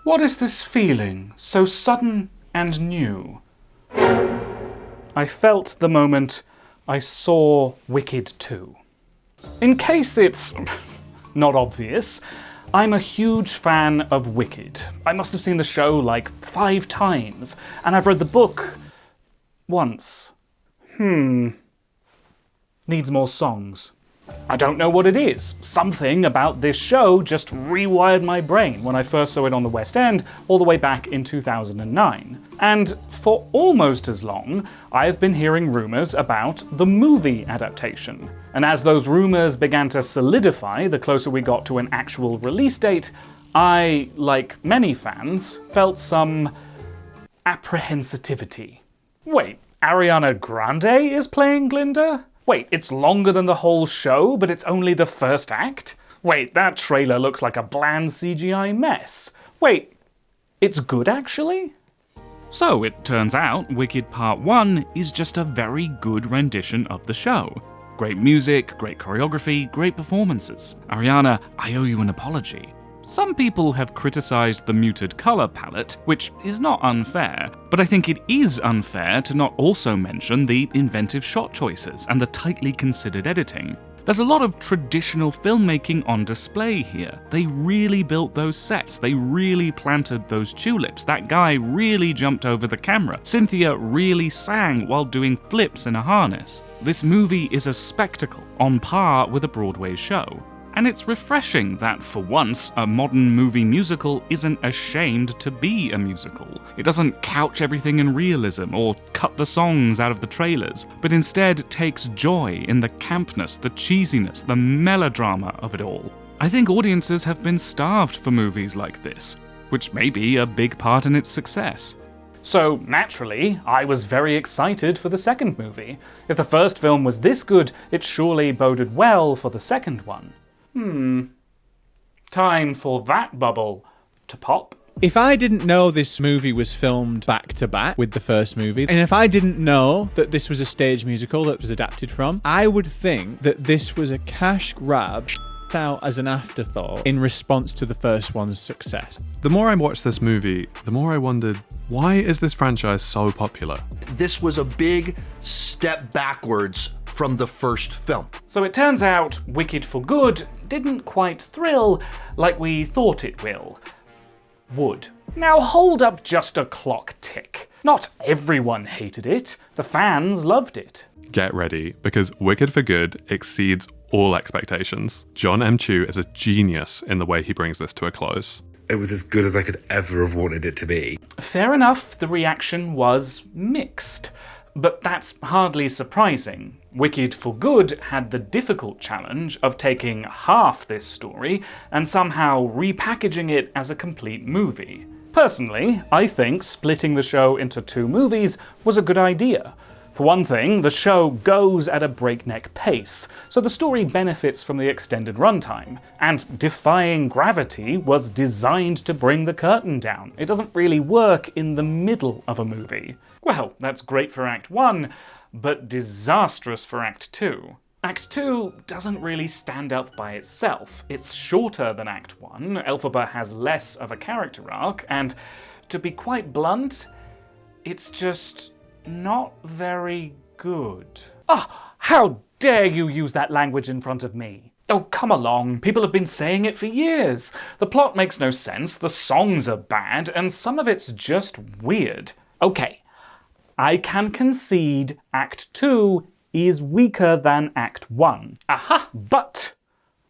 What is this feeling, so sudden and new? I felt the moment I saw Wicked 2. In case it's not obvious, I'm a huge fan of Wicked. I must have seen the show like 5 times, and I've read the book once. Needs more songs. I don't know what it is. Something about this show just rewired my brain when I first saw it on the West End all the way back in 2009. And for almost as long, I've been hearing rumours about the movie adaptation. And as those rumours began to solidify the closer we got to an actual release date, I, like many fans, felt some apprehensivity. Wait, Ariana Grande is playing Glinda? Wait, it's longer than the whole show, but it's only the first act? Wait, that trailer looks like a bland CGI mess. Wait, it's good actually? So it turns out Wicked Part 1 is just a very good rendition of the show. Great music, great choreography, great performances. Ariana, I owe you an apology. Some people have criticised the muted colour palette, which is not unfair, but I think it is unfair to not also mention the inventive shot choices and the tightly considered editing. There's a lot of traditional filmmaking on display here. They really built those sets, they really planted those tulips, that guy really jumped over the camera, Cynthia really sang while doing flips in a harness. This movie is a spectacle, on par with a Broadway show. And it's refreshing that, for once, a modern movie musical isn't ashamed to be a musical. It doesn't couch everything in realism or cut the songs out of the trailers, but instead takes joy in the campness, the cheesiness, the melodrama of it all. I think audiences have been starved for movies like this, which may be a big part in its success. So, naturally, I was very excited for the second movie. If the first film was this good, it surely boded well for the second one. Time for that bubble to pop. If I didn't know this movie was filmed back to back with the first movie, and if I didn't know that this was a stage musical that was adapted from, I would think that this was a cash grab out as an afterthought in response to the first one's success. The more I watched this movie, the more I wondered, why is this franchise so popular? This was a big step backwards from the first film. So it turns out Wicked for Good didn't quite thrill like we thought it would. Now hold up just a clock tick. Not everyone hated it, the fans loved it. Get ready, because Wicked for Good exceeds all expectations. John M. Chu is a genius in the way he brings this to a close. It was as good as I could ever have wanted it to be. Fair enough, the reaction was mixed. But that's hardly surprising. Wicked for Good had the difficult challenge of taking half this story and somehow repackaging it as a complete movie. Personally, I think splitting the show into 2 movies was a good idea. For one thing, the show goes at a breakneck pace, so the story benefits from the extended runtime, and Defying Gravity was designed to bring the curtain down. It doesn't really work in the middle of a movie. Well, that's great for Act 1, but disastrous for Act 2. Act 2 doesn't really stand up by itself. It's shorter than Act 1, Elphaba has less of a character arc, and to be quite blunt, it's just not very good. How dare you use that language in front of me? Oh, come along, people have been saying it for years. The plot makes no sense, the songs are bad, and some of it's just weird. Okay, I can concede Act 2 is weaker than Act 1. But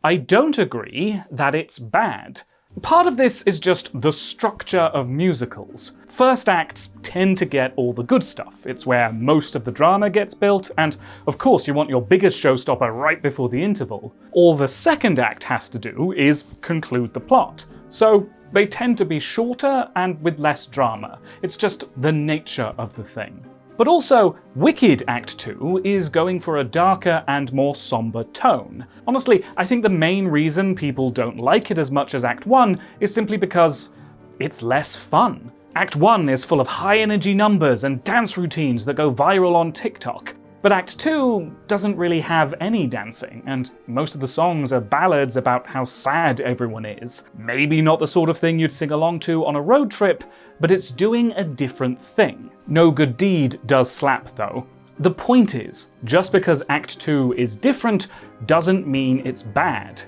I don't agree that it's bad. Part of this is just the structure of musicals. First acts tend to get all the good stuff. It's where most of the drama gets built, and of course you want your biggest showstopper right before the interval. All the second act has to do is conclude the plot. So they tend to be shorter and with less drama. It's just the nature of the thing. But also, Wicked Act 2 is going for a darker and more somber tone. Honestly, I think the main reason people don't like it as much as Act 1 is simply because it's less fun. Act 1 is full of high-energy numbers and dance routines that go viral on TikTok. But Act 2 doesn't really have any dancing, and most of the songs are ballads about how sad everyone is. Maybe not the sort of thing you'd sing along to on a road trip, but it's doing a different thing. No good deed does slap, though. The point is, just because Act 2 is different doesn't mean it's bad.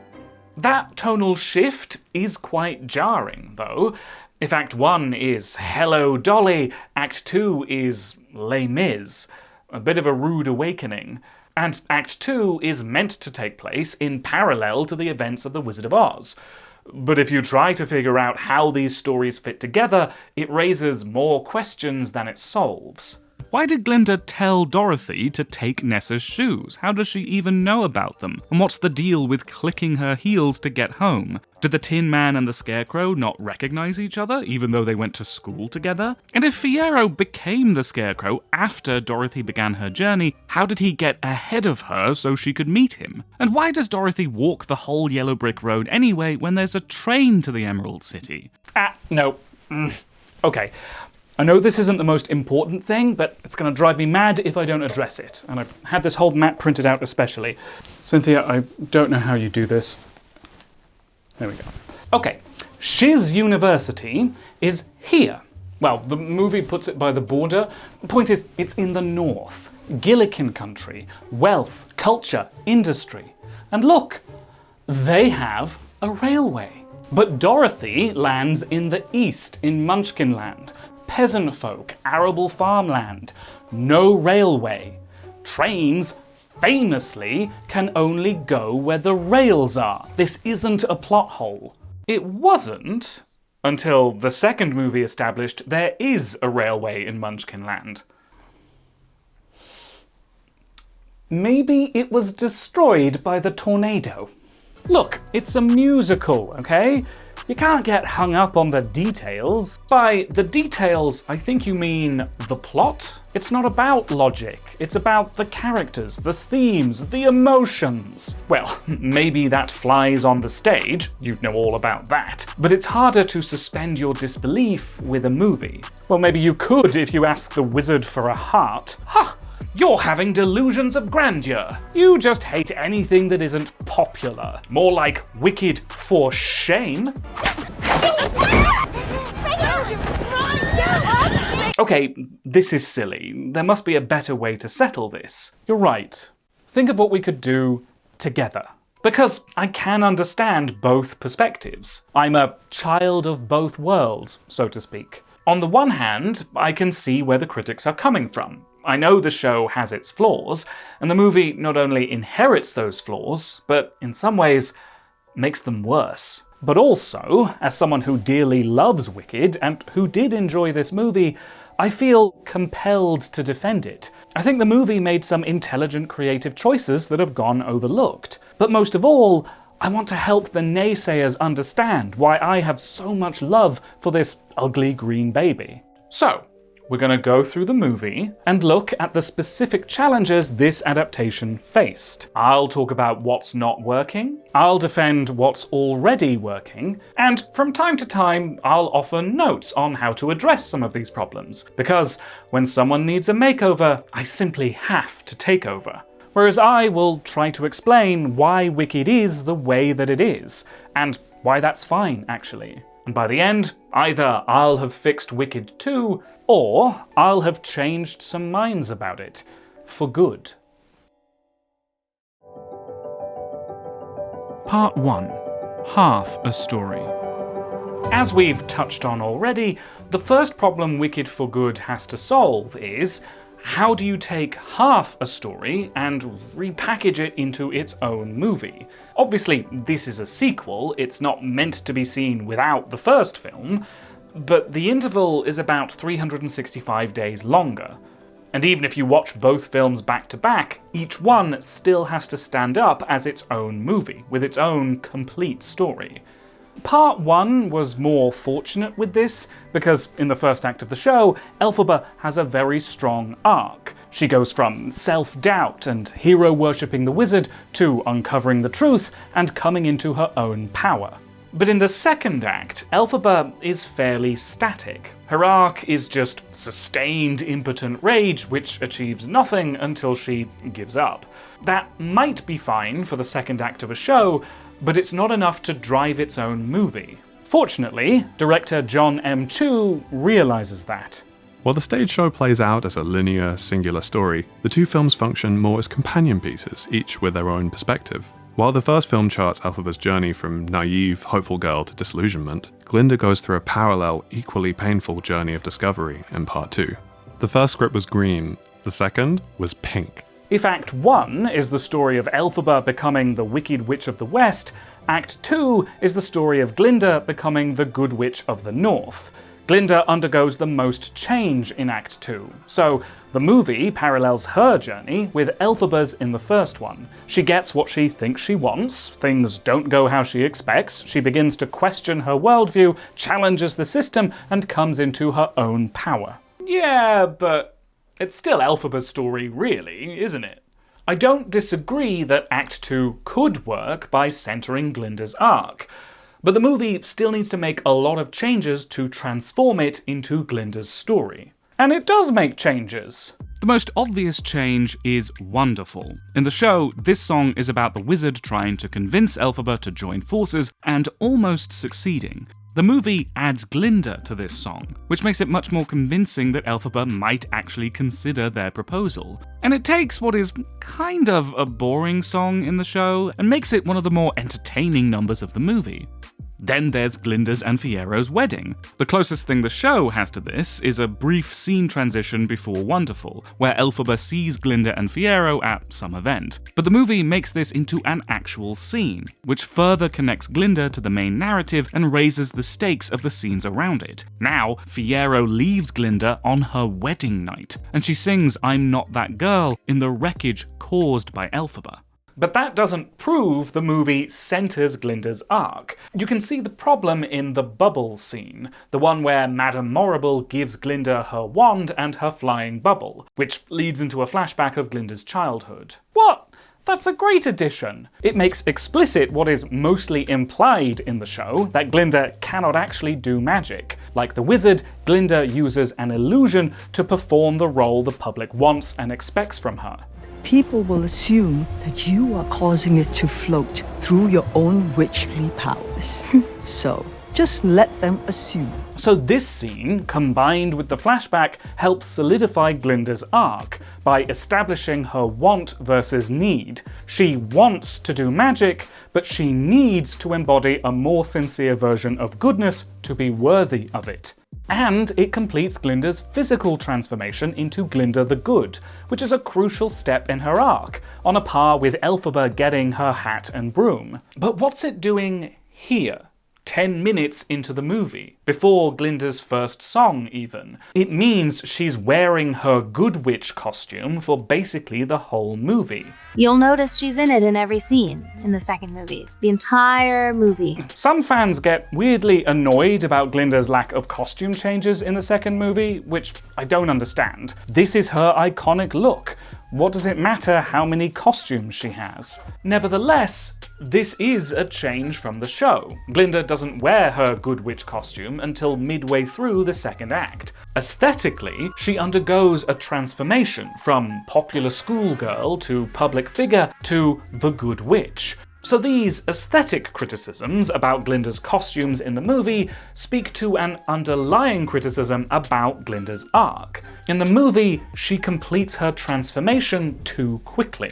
That tonal shift is quite jarring, though. If Act 1 is Hello Dolly, Act 2 is Les Mis. A bit of a rude awakening. And Act 2 is meant to take place in parallel to the events of The Wizard of Oz. But if you try to figure out how these stories fit together, it raises more questions than it solves. Why did Glinda tell Dorothy to take Nessa's shoes? How does she even know about them? And what's the deal with clicking her heels to get home? Did the Tin Man and the Scarecrow not recognize each other, even though they went to school together? And if Fiyero became the Scarecrow after Dorothy began her journey, how did he get ahead of her so she could meet him? And why does Dorothy walk the whole Yellow Brick Road anyway when there's a train to the Emerald City? No. Okay. I know this isn't the most important thing, but it's going to drive me mad if I don't address it. And I've had this whole map printed out especially. Cynthia, I don't know how you do this. There we go. Okay, Shiz University is here. Well, the movie puts it by the border. The point is, it's in the north. Gillikin country, wealth, culture, industry. And look, they have a railway. But Dorothy lands in the east, in Munchkinland. Peasant folk, arable farmland, no railway. Trains, famously, can only go where the rails are. This isn't a plot hole. It wasn't until the second movie established there is a railway in Munchkinland. Maybe it was destroyed by the tornado. Look, it's a musical, okay? You can't get hung up on the details. By the details, I think you mean the plot? It's not about logic, it's about the characters, the themes, the emotions. Well, maybe that flies on the stage, you'd know all about that, but it's harder to suspend your disbelief with a movie. Well, maybe you could if you ask the wizard for a heart. Ha! You're having delusions of grandeur. You just hate anything that isn't popular. More like wicked for shame. Okay, this is silly. There must be a better way to settle this. You're right. Think of what we could do together. Because I can understand both perspectives. I'm a child of both worlds, so to speak. On the one hand, I can see where the critics are coming from. I know the show has its flaws, and the movie not only inherits those flaws, but in some ways makes them worse. But also, as someone who dearly loves Wicked, and who did enjoy this movie, I feel compelled to defend it. I think the movie made some intelligent creative choices that have gone overlooked. But most of all, I want to help the naysayers understand why I have so much love for this ugly green baby. So, we're going to go through the movie and look at the specific challenges this adaptation faced. I'll talk about what's not working, I'll defend what's already working, and from time to time I'll offer notes on how to address some of these problems, because when someone needs a makeover, I simply have to take over. Whereas I will try to explain why Wicked is the way that it is, and why that's fine, actually. And by the end, either I'll have fixed Wicked 2, or I'll have changed some minds about it. For good. Part 1. Half a story. As we've touched on already, the first problem Wicked for Good has to solve is, how do you take half a story and repackage it into its own movie? Obviously, this is a sequel, it's not meant to be seen without the first film, but the interval is about 365 days longer. And even if you watch both films back to back, each one still has to stand up as its own movie, with its own complete story. Part 1 was more fortunate with this, because in the first act of the show, Elphaba has a very strong arc. She goes from self-doubt and hero-worshipping the wizard to uncovering the truth and coming into her own power. But in the second act, Elphaba is fairly static. Her arc is just sustained impotent rage, which achieves nothing until she gives up. That might be fine for the second act of a show, but it's not enough to drive its own movie. Fortunately, director John M. Chu realizes that. While the stage show plays out as a linear, singular story, the two films function more as companion pieces, each with their own perspective. While the first film charts Elphaba's journey from naive, hopeful girl to disillusionment, Glinda goes through a parallel, equally painful journey of discovery in Part 2. The first script was green, the second was pink. If Act 1 is the story of Elphaba becoming the Wicked Witch of the West, Act 2 is the story of Glinda becoming the Good Witch of the North. Glinda undergoes the most change in Act 2, so the movie parallels her journey with Elphaba's in the first one. She gets what she thinks she wants, things don't go how she expects, she begins to question her worldview, challenges the system, and comes into her own power. Yeah, but it's still Elphaba's story, really, isn't it? I don't disagree that Act 2 could work by centering Glinda's arc, but the movie still needs to make a lot of changes to transform it into Glinda's story. And it does make changes. The most obvious change is Wonderful. In the show, this song is about the wizard trying to convince Elphaba to join forces and almost succeeding. The movie adds Glinda to this song, which makes it much more convincing that Elphaba might actually consider their proposal. And it takes what is kind of a boring song in the show and makes it one of the more entertaining numbers of the movie. Then there's Glinda's and Fiero's wedding. The closest thing the show has to this is a brief scene transition before Wonderful, where Elphaba sees Glinda and Fiero at some event. But the movie makes this into an actual scene, which further connects Glinda to the main narrative and raises the stakes of the scenes around it. Now, Fiero leaves Glinda on her wedding night, and she sings I'm Not That Girl in the wreckage caused by Elphaba. But that doesn't prove the movie centers Glinda's arc. You can see the problem in the bubble scene, the one where Madame Morrible gives Glinda her wand and her flying bubble, which leads into a flashback of Glinda's childhood. What? That's a great addition! It makes explicit what is mostly implied in the show, that Glinda cannot actually do magic. Like the wizard, Glinda uses an illusion to perform the role the public wants and expects from her. People will assume that you are causing it to float through your own witchly powers. So, just let them assume. So this scene, combined with the flashback, helps solidify Glinda's arc by establishing her want versus need. She wants to do magic, but she needs to embody a more sincere version of goodness to be worthy of it. And it completes Glinda's physical transformation into Glinda the Good, which is a crucial step in her arc, on a par with Elphaba getting her hat and broom. But what's it doing here? 10 minutes into the movie, before Glinda's first song even. It means she's wearing her Good Witch costume for basically the whole movie. You'll notice she's in it in every scene in the second movie. The entire movie. Some fans get weirdly annoyed about Glinda's lack of costume changes in the second movie, which I don't understand. This is her iconic look. What does it matter how many costumes she has? Nevertheless, this is a change from the show. Glinda doesn't wear her Good Witch costume until midway through the second act. Aesthetically, she undergoes a transformation from popular schoolgirl to public figure to the Good Witch. So these aesthetic criticisms about Glinda's costumes in the movie speak to an underlying criticism about Glinda's arc. In the movie, she completes her transformation too quickly.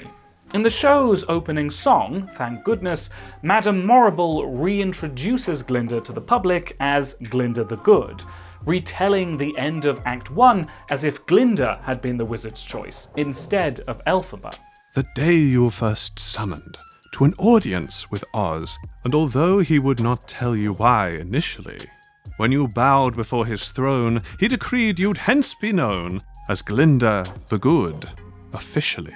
In the show's opening song, thank goodness, Madame Morrible reintroduces Glinda to the public as Glinda the Good, retelling the end of Act 1 as if Glinda had been the wizard's choice, instead of Elphaba. The day you were first summoned to an audience with Oz, and although he would not tell you why initially, when you bowed before his throne, he decreed you'd hence be known as Glinda the Good, officially.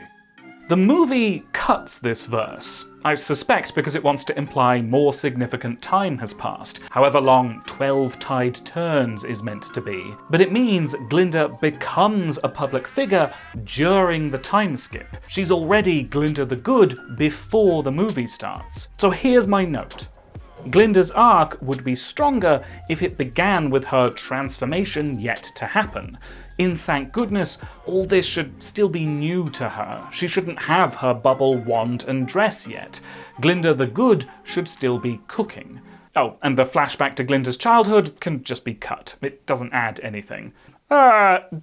The movie cuts this verse, I suspect because it wants to imply more significant time has passed, however long 12 tide turns is meant to be. But it means Glinda becomes a public figure during the time skip. She's already Glinda the Good before the movie starts. So here's my note. Glinda's arc would be stronger if it began with her transformation yet to happen. In Thank Goodness, all this should still be new to her. She shouldn't have her bubble, wand, and dress yet. Glinda the Good should still be cooking. Oh, and the flashback to Glinda's childhood can just be cut. It doesn't add anything.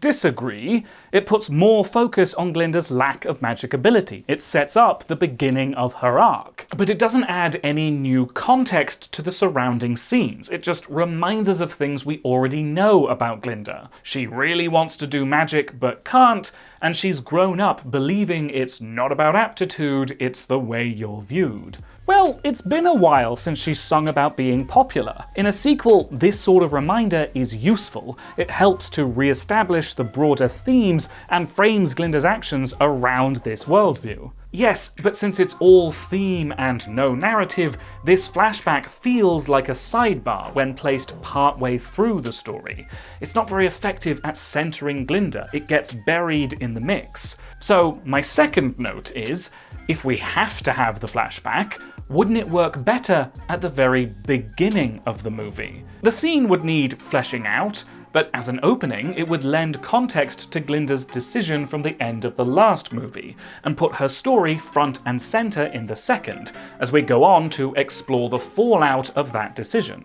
Disagree. It puts more focus on Glinda's lack of magic ability. It sets up the beginning of her arc. But it doesn't add any new context to the surrounding scenes. It just reminds us of things we already know about Glinda. She really wants to do magic but can't, and she's grown up believing it's not about aptitude, it's the way you're viewed. Well, it's been a while since she's sung about being popular. In a sequel, this sort of reminder is useful. It helps to re-establish the broader themes and frames Glinda's actions around this worldview. Yes, but since it's all theme and no narrative, this flashback feels like a sidebar when placed partway through the story. It's not very effective at centering Glinda, it gets buried in the mix. So my second note is, if we have to have the flashback, wouldn't it work better at the very beginning of the movie? The scene would need fleshing out, but as an opening, it would lend context to Glinda's decision from the end of the last movie, and put her story front and center in the second, as we go on to explore the fallout of that decision.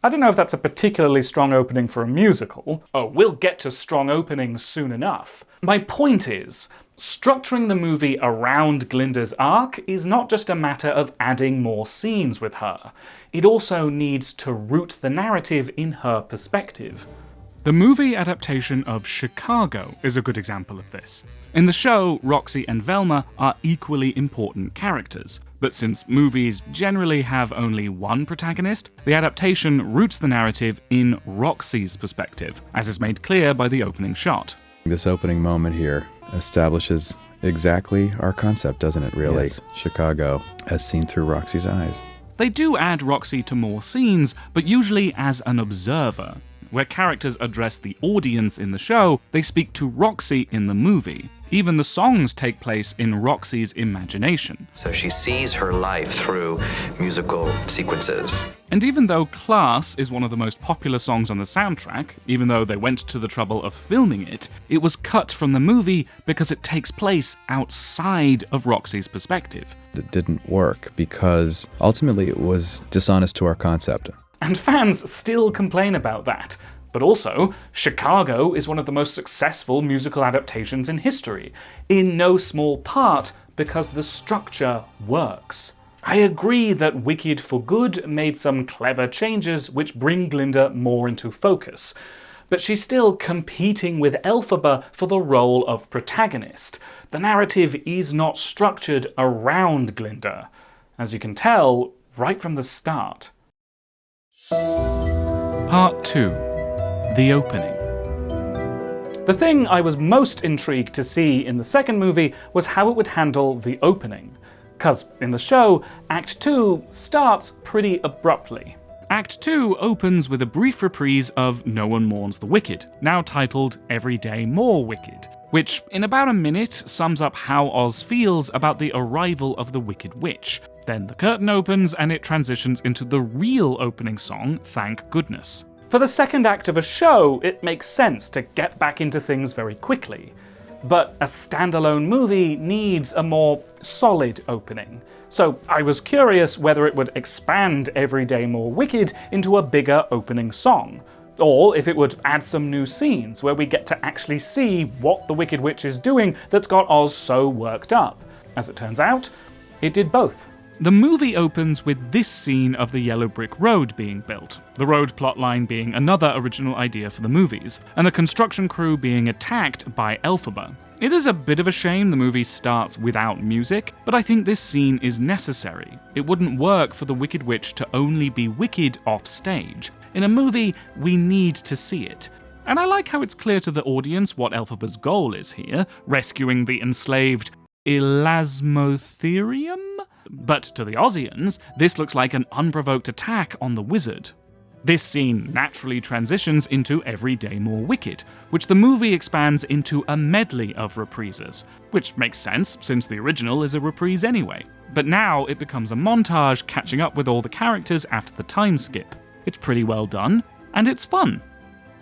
I don't know if that's a particularly strong opening for a musical. Oh, we'll get to strong openings soon enough. My point is, structuring the movie around Glinda's arc is not just a matter of adding more scenes with her. It also needs to root the narrative in her perspective. The movie adaptation of Chicago is a good example of this. In the show, Roxy and Velma are equally important characters, but since movies generally have only one protagonist, the adaptation roots the narrative in Roxy's perspective, as is made clear by the opening shot. This opening moment here establishes exactly our concept, doesn't it, really? Yes. Chicago, as seen through Roxy's eyes. They do add Roxy to more scenes, but usually as an observer. Where characters address the audience in the show, they speak to Roxy in the movie. Even the songs take place in Roxy's imagination. So she sees her life through musical sequences. And even though Class is one of the most popular songs on the soundtrack, even though they went to the trouble of filming it, it was cut from the movie because it takes place outside of Roxy's perspective. It didn't work because ultimately it was dishonest to our concept. And fans still complain about that. But also, Chicago is one of the most successful musical adaptations in history, in no small part because the structure works. I agree that Wicked for Good made some clever changes which bring Glinda more into focus, but she's still competing with Elphaba for the role of protagonist. The narrative is not structured around Glinda, as you can tell right from the start. Part 2. The opening. The thing I was most intrigued to see in the second movie was how it would handle the opening. 'Cause in the show, Act 2 starts pretty abruptly. Act 2 opens with a brief reprise of No One Mourns the Wicked, now titled Every Day More Wicked, which in about a minute sums up how Oz feels about the arrival of the Wicked Witch. Then the curtain opens and it transitions into the real opening song, Thank Goodness. For the second act of a show, it makes sense to get back into things very quickly. But a standalone movie needs a more solid opening. So I was curious whether it would expand Every Day More Wicked into a bigger opening song, or if it would add some new scenes where we get to actually see what the Wicked Witch is doing that's got Oz so worked up. As it turns out, it did both. The movie opens with this scene of the yellow brick road being built, the road plotline being another original idea for the movies, and the construction crew being attacked by Elphaba. It is a bit of a shame the movie starts without music, but I think this scene is necessary. It wouldn't work for the Wicked Witch to only be wicked off stage. In a movie, we need to see it. And I like how it's clear to the audience what Elphaba's goal is here, rescuing the enslaved Elasmotherium? But to the Ozians, this looks like an unprovoked attack on the wizard. This scene naturally transitions into Every Day More Wicked, which the movie expands into a medley of reprises, which makes sense since the original is a reprise anyway. But now it becomes a montage catching up with all the characters after the time skip. It's pretty well done, and it's fun.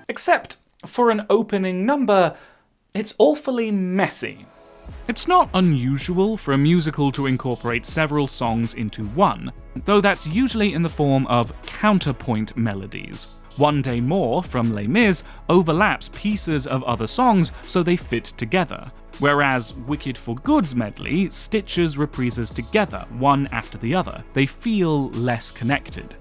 Except, for an opening number, it's awfully messy. It's not unusual for a musical to incorporate several songs into one, though that's usually in the form of counterpoint melodies. One Day More from Les Mis overlaps pieces of other songs so they fit together, whereas Wicked for Good's medley stitches reprises together, one after the other. They feel less connected.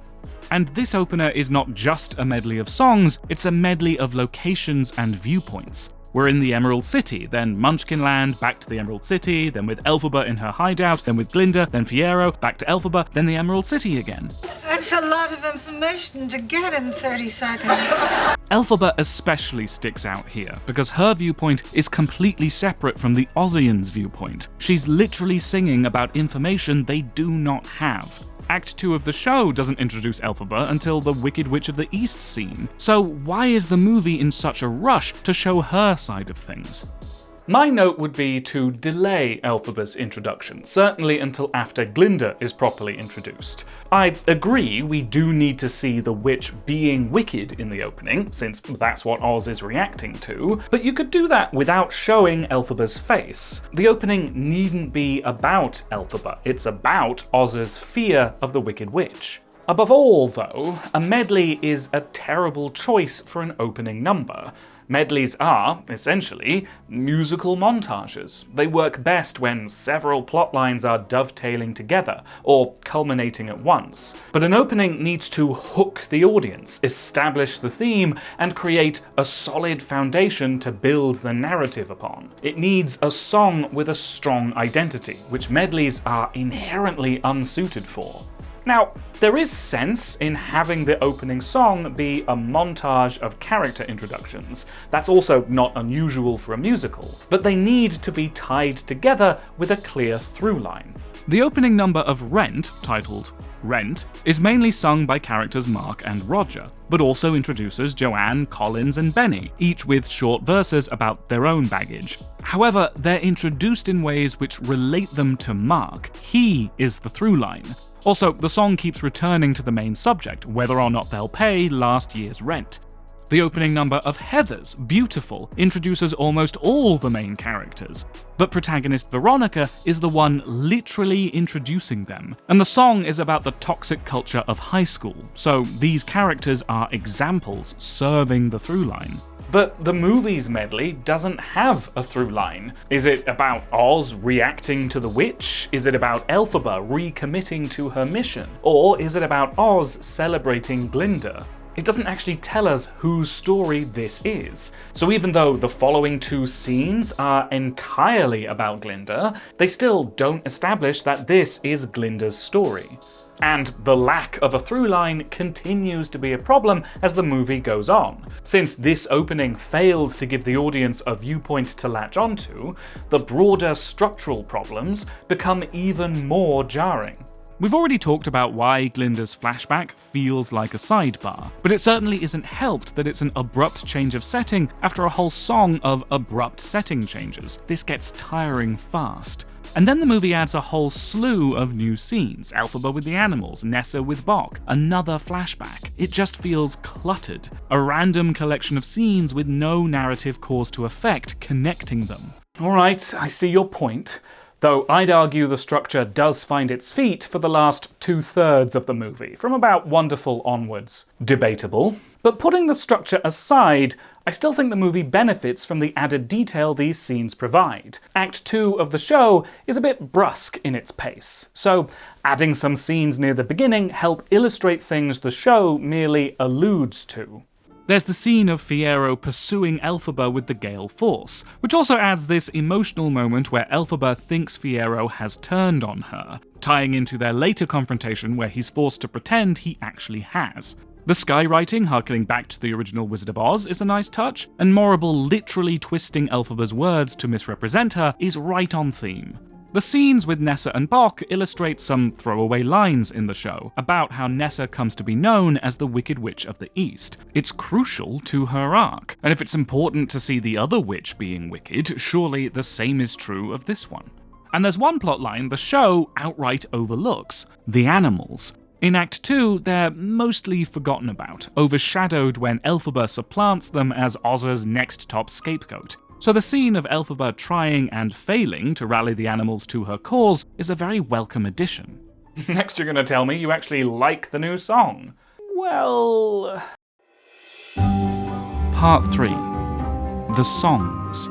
And this opener is not just a medley of songs, it's a medley of locations and viewpoints. We're in the Emerald City, then Munchkinland, back to the Emerald City, then with Elphaba in her hideout, then with Glinda, then Fiero, back to Elphaba, then the Emerald City again. That's a lot of information to get in 30 seconds. Elphaba especially sticks out here, because her viewpoint is completely separate from the Ozians' viewpoint. She's literally singing about information they do not have. Act 2 of the show doesn't introduce Elphaba until the Wicked Witch of the East scene, so why is the movie in such a rush to show her side of things? My note would be to delay Elphaba's introduction, certainly until after Glinda is properly introduced. I agree we do need to see the witch being wicked in the opening, since that's what Oz is reacting to, but you could do that without showing Elphaba's face. The opening needn't be about Elphaba, it's about Oz's fear of the Wicked Witch. Above all, though, a medley is a terrible choice for an opening number. Medleys are, essentially, musical montages. They work best when several plot lines are dovetailing together, or culminating at once. But an opening needs to hook the audience, establish the theme, and create a solid foundation to build the narrative upon. It needs a song with a strong identity, which medleys are inherently unsuited for. Now, there is sense in having the opening song be a montage of character introductions. That's also not unusual for a musical, but they need to be tied together with a clear through line. The opening number of Rent, titled Rent, is mainly sung by characters Mark and Roger, but also introduces Joanne, Collins, and Benny, each with short verses about their own baggage. However, they're introduced in ways which relate them to Mark. He is the through line. Also, the song keeps returning to the main subject, whether or not they'll pay last year's rent. The opening number of Heathers, Beautiful, introduces almost all the main characters, but protagonist Veronica is the one literally introducing them, and the song is about the toxic culture of high school, so these characters are examples serving the through line. But the movie's medley doesn't have a through line. Is it about Oz reacting to the witch? Is it about Elphaba recommitting to her mission? Or is it about Oz celebrating Glinda? It doesn't actually tell us whose story this is. So even though the following two scenes are entirely about Glinda, they still don't establish that this is Glinda's story. And the lack of a through line continues to be a problem as the movie goes on. Since this opening fails to give the audience a viewpoint to latch onto, the broader structural problems become even more jarring. We've already talked about why Glinda's flashback feels like a sidebar, but it certainly isn't helped that it's an abrupt change of setting after a whole song of abrupt setting changes. This gets tiring fast. And then the movie adds a whole slew of new scenes, Elphaba with the animals, Nessa with Bok, another flashback. It just feels cluttered, a random collection of scenes with no narrative cause to effect connecting them. Alright, I see your point. Though I'd argue the structure does find its feet for the last 2/3 of the movie, from about Wonderful onwards. Debatable. But putting the structure aside, I still think the movie benefits from the added detail these scenes provide. Act 2 of the show is a bit brusque in its pace, so adding some scenes near the beginning help illustrate things the show merely alludes to. There's the scene of Fiero pursuing Elphaba with the Gale Force, which also adds this emotional moment where Elphaba thinks Fiero has turned on her, tying into their later confrontation where he's forced to pretend he actually has. The skywriting harkening back to the original Wizard of Oz is a nice touch, and Morrible literally twisting Elphaba's words to misrepresent her is right on theme. The scenes with Nessa and Bock illustrate some throwaway lines in the show about how Nessa comes to be known as the Wicked Witch of the East. It's crucial to her arc, and if it's important to see the other witch being wicked, surely the same is true of this one. And there's one plotline the show outright overlooks: the animals. In Act 2, they're mostly forgotten about, overshadowed when Elphaba supplants them as Ozza's next top scapegoat. So the scene of Elphaba trying and failing to rally the animals to her cause is a very welcome addition. Next you're gonna tell me you actually like the new song. Well... Part 3. The songs.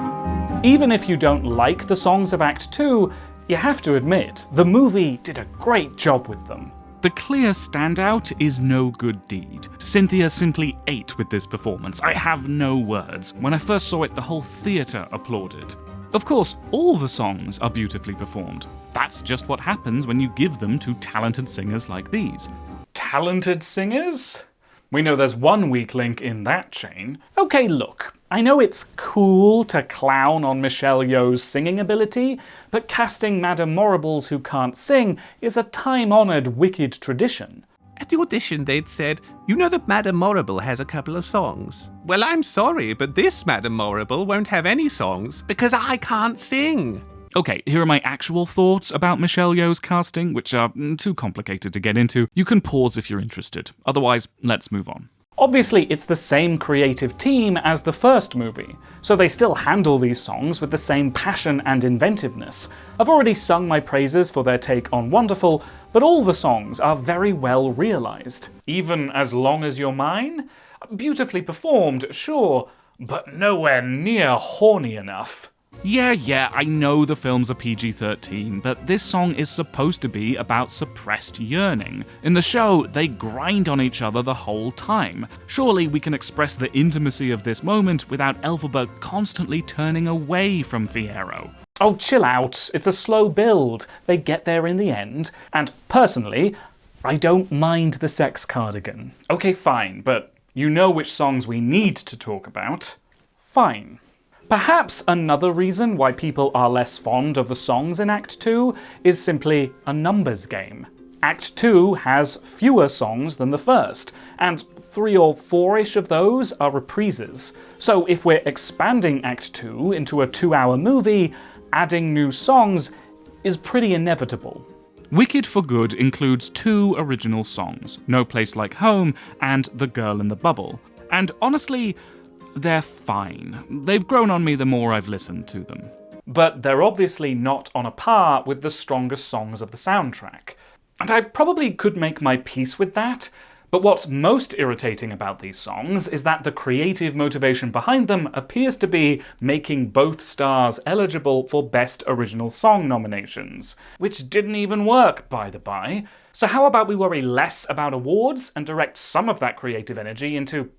Even if you don't like the songs of Act 2, you have to admit, the movie did a great job with them. The clear standout is No Good Deed. Cynthia simply ate with this performance. I have no words. When I first saw it, the whole theatre applauded. Of course, all the songs are beautifully performed. That's just what happens when you give them to talented singers like these. Talented singers? We know there's one weak link in that chain. Okay, look, I know it's cool to clown on Michelle Yeoh's singing ability, but casting Madame Morribles who can't sing is a time-honoured wicked tradition. At the audition they'd said, you know that Madame Morrible has a couple of songs. Well, I'm sorry, but this Madame Morrible won't have any songs because I can't sing. Okay, here are my actual thoughts about Michelle Yeoh's casting, which are too complicated to get into. You can pause if you're interested. Otherwise, let's move on. Obviously, it's the same creative team as the first movie, so they still handle these songs with the same passion and inventiveness. I've already sung my praises for their take on Wonderful, but all the songs are very well realised. Even As Long As You're Mine? Beautifully performed, sure, but nowhere near horny enough. Yeah, I know the film's a PG-13, but this song is supposed to be about suppressed yearning. In the show, they grind on each other the whole time. Surely we can express the intimacy of this moment without Elphaba constantly turning away from Fiyero. Oh, chill out. It's a slow build. They get there in the end. And personally, I don't mind the sex cardigan. Okay, fine, but you know which songs we need to talk about. Fine. Perhaps another reason why people are less fond of the songs in Act 2 is simply a numbers game. Act 2 has fewer songs than the first, and 3 or 4-ish of those are reprises. So if we're expanding Act 2 into a 2-hour movie, adding new songs is pretty inevitable. Wicked for Good includes 2 original songs, No Place Like Home and The Girl in the Bubble. And honestly, they're fine. They've grown on me the more I've listened to them. But they're obviously not on a par with the strongest songs of the soundtrack. And I probably could make my peace with that, but what's most irritating about these songs is that the creative motivation behind them appears to be making both stars eligible for Best Original Song nominations, which didn't even work, by the by. So how about we worry less about awards and direct some of that creative energy into,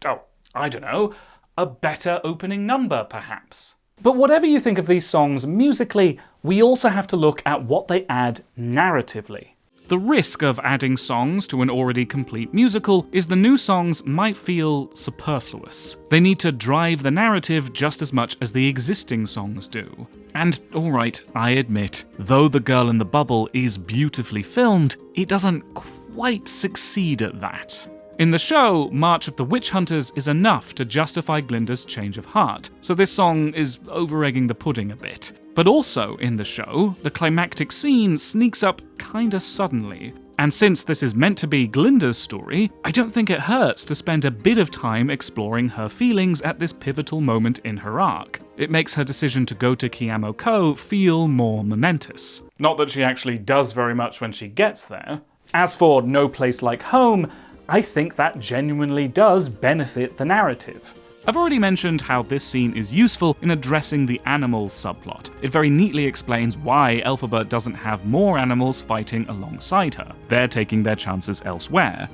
I don't know, a better opening number, perhaps. But whatever you think of these songs musically, we also have to look at what they add narratively. The risk of adding songs to an already complete musical is the new songs might feel superfluous. They need to drive the narrative just as much as the existing songs do. And alright, I admit, though The Girl in the Bubble is beautifully filmed, it doesn't quite succeed at that. In the show, March of the Witch Hunters is enough to justify Glinda's change of heart, so this song is over-egging the pudding a bit. But also, in the show, the climactic scene sneaks up kinda suddenly. And since this is meant to be Glinda's story, I don't think it hurts to spend a bit of time exploring her feelings at this pivotal moment in her arc. It makes her decision to go to Kiyamo-ko feel more momentous. Not that she actually does very much when she gets there. As for No Place Like Home, I think that genuinely does benefit the narrative. I've already mentioned how this scene is useful in addressing the animals subplot. It very neatly explains why Elphaba doesn't have more animals fighting alongside her. They're taking their chances elsewhere.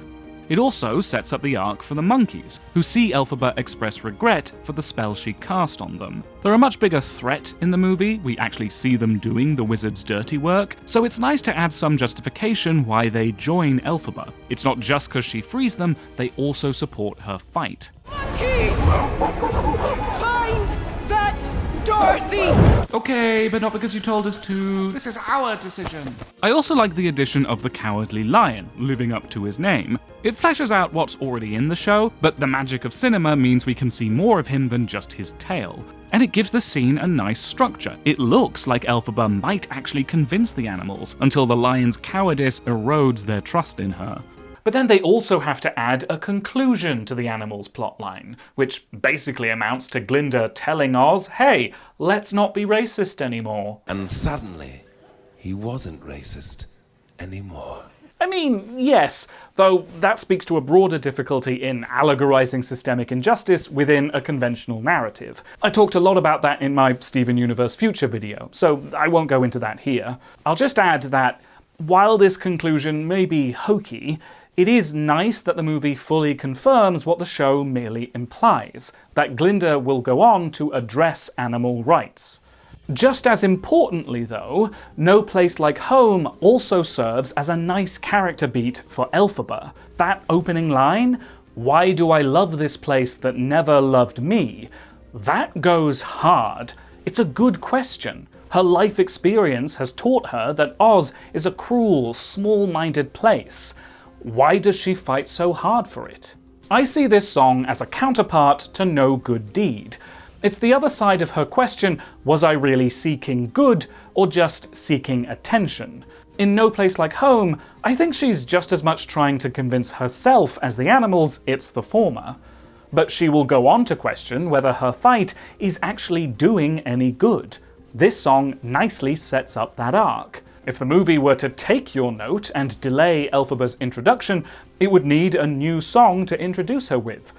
It also sets up the arc for the monkeys, who see Elphaba express regret for the spell she cast on them. They're a much bigger threat in the movie, we actually see them doing the wizard's dirty work, so it's nice to add some justification why they join Elphaba. It's not just because she frees them, they also support her fight. Monkeys! Find that Dorothy! Okay, but not because you told us to. This is our decision. I also like the addition of the Cowardly Lion, living up to his name. It fleshes out what's already in the show, but the magic of cinema means we can see more of him than just his tail. And it gives the scene a nice structure. It looks like Elphaba might actually convince the animals, until the lion's cowardice erodes their trust in her. But then they also have to add a conclusion to the animals' plotline, which basically amounts to Glinda telling Oz, hey, let's not be racist anymore. And suddenly, he wasn't racist anymore. I mean, yes, though that speaks to a broader difficulty in allegorizing systemic injustice within a conventional narrative. I talked a lot about that in my Steven Universe Future video, so I won't go into that here. I'll just add that while this conclusion may be hokey, it is nice that the movie fully confirms what the show merely implies, that Glinda will go on to address animal rights. Just as importantly, though, No Place Like Home also serves as a nice character beat for Elphaba. That opening line, "Why do I love this place that never loved me?" that goes hard. It's a good question. Her life experience has taught her that Oz is a cruel, small-minded place. Why does she fight so hard for it? I see this song as a counterpart to No Good Deed. It's the other side of her question, was I really seeking good or just seeking attention? In No Place Like Home, I think she's just as much trying to convince herself as the animals it's the former. But she will go on to question whether her fight is actually doing any good. This song nicely sets up that arc. If the movie were to take your note and delay Elphaba's introduction, it would need a new song to introduce her with.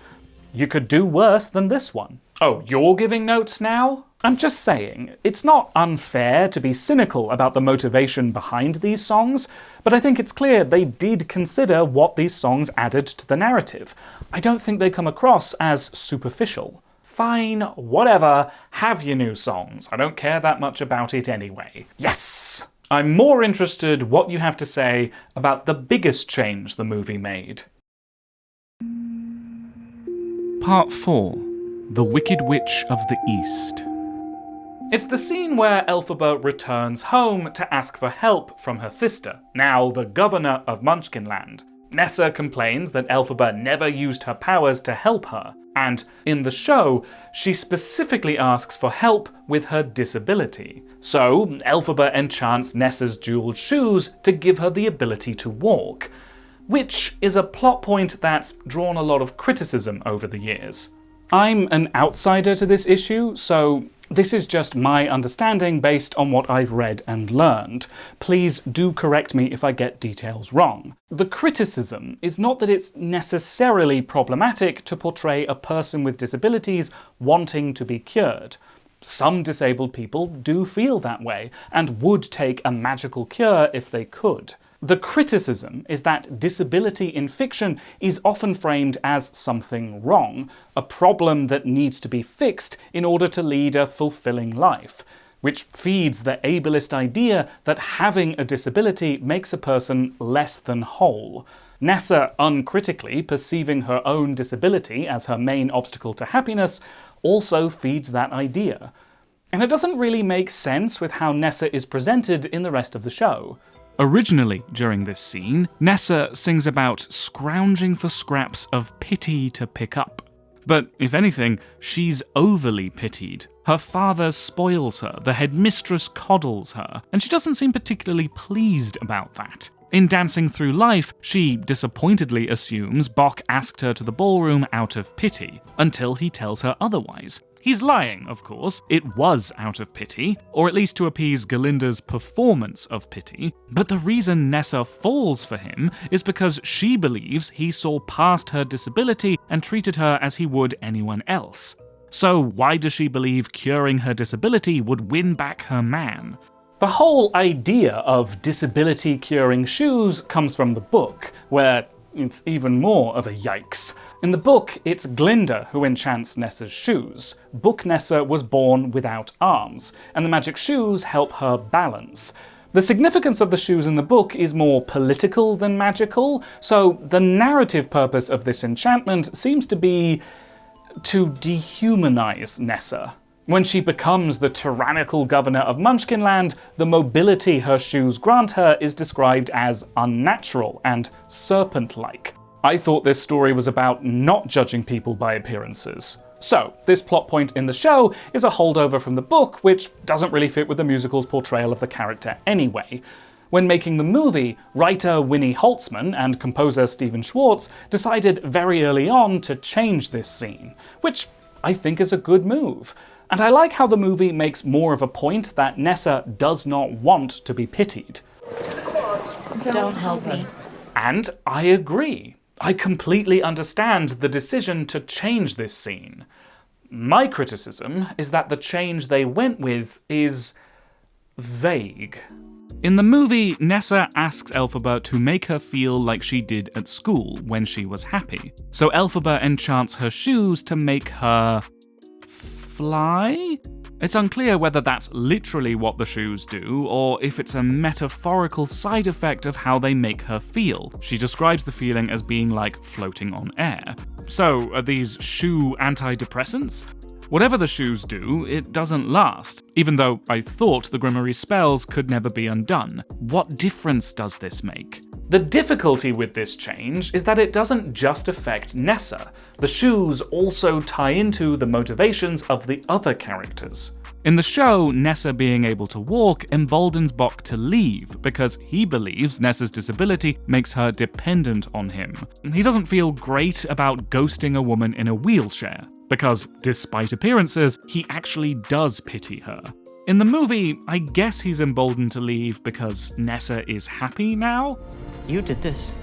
You could do worse than this one. Oh, you're giving notes now? I'm just saying, it's not unfair to be cynical about the motivation behind these songs, but I think it's clear they did consider what these songs added to the narrative. I don't think they come across as superficial. Fine, whatever, have your new songs. I don't care that much about it anyway. Yes! I'm more interested what you have to say about the biggest change the movie made. Part 4. The Wicked Witch of the East. It's the scene where Elphaba returns home to ask for help from her sister, now the governor of Munchkinland. Nessa complains that Elphaba never used her powers to help her, and in the show, she specifically asks for help with her disability. So, Elphaba enchants Nessa's jeweled shoes to give her the ability to walk, which is a plot point that's drawn a lot of criticism over the years. I'm an outsider to this issue, so this is just my understanding based on what I've read and learned. Please do correct me if I get details wrong. The criticism is not that it's necessarily problematic to portray a person with disabilities wanting to be cured. Some disabled people do feel that way, and would take a magical cure if they could. The criticism is that disability in fiction is often framed as something wrong, a problem that needs to be fixed in order to lead a fulfilling life, which feeds the ableist idea that having a disability makes a person less than whole. Nessa, uncritically perceiving her own disability as her main obstacle to happiness, also feeds that idea. And it doesn't really make sense with how Nessa is presented in the rest of the show. Originally, during this scene, Nessa sings about scrounging for scraps of pity to pick up. But if anything, she's overly pitied. Her father spoils her, the headmistress coddles her, and she doesn't seem particularly pleased about that. In Dancing Through Life, she disappointedly assumes Bock asked her to the ballroom out of pity, until he tells her otherwise. He's lying, of course. It was out of pity, or at least to appease Galinda's performance of pity. But the reason Nessa falls for him is because she believes he saw past her disability and treated her as he would anyone else. So why does she believe curing her disability would win back her man? The whole idea of disability curing shoes comes from the book, where it's even more of a yikes. In the book, it's Glinda who enchants Nessa's shoes. Book Nessa was born without arms, and the magic shoes help her balance. The significance of the shoes in the book is more political than magical, so the narrative purpose of this enchantment seems to be to dehumanize Nessa. When she becomes the tyrannical governor of Munchkinland, the mobility her shoes grant her is described as unnatural and serpent-like. I thought this story was about not judging people by appearances. So, this plot point in the show is a holdover from the book, which doesn't really fit with the musical's portrayal of the character anyway. When making the movie, writer Winnie Holtzman and composer Stephen Schwartz decided very early on to change this scene, which I think is a good move. And I like how the movie makes more of a point that Nessa does not want to be pitied. Don't help me. And I agree. I completely understand the decision to change this scene. My criticism is that the change they went with is vague. In the movie, Nessa asks Elphaba to make her feel like she did at school when she was happy. So Elphaba enchants her shoes to make her fly? It's unclear whether that's literally what the shoes do, or if it's a metaphorical side effect of how they make her feel. She describes the feeling as being like floating on air. So, are these shoe antidepressants? Whatever the shoes do, it doesn't last, even though I thought the Grimoire spells could never be undone. What difference does this make? The difficulty with this change is that it doesn't just affect Nessa. The shoes also tie into the motivations of the other characters. In the show, Nessa being able to walk emboldens Bok to leave because he believes Nessa's disability makes her dependent on him. He doesn't feel great about ghosting a woman in a wheelchair because, despite appearances, he actually does pity her. In the movie, I guess he's emboldened to leave because Nessa is happy now? You did this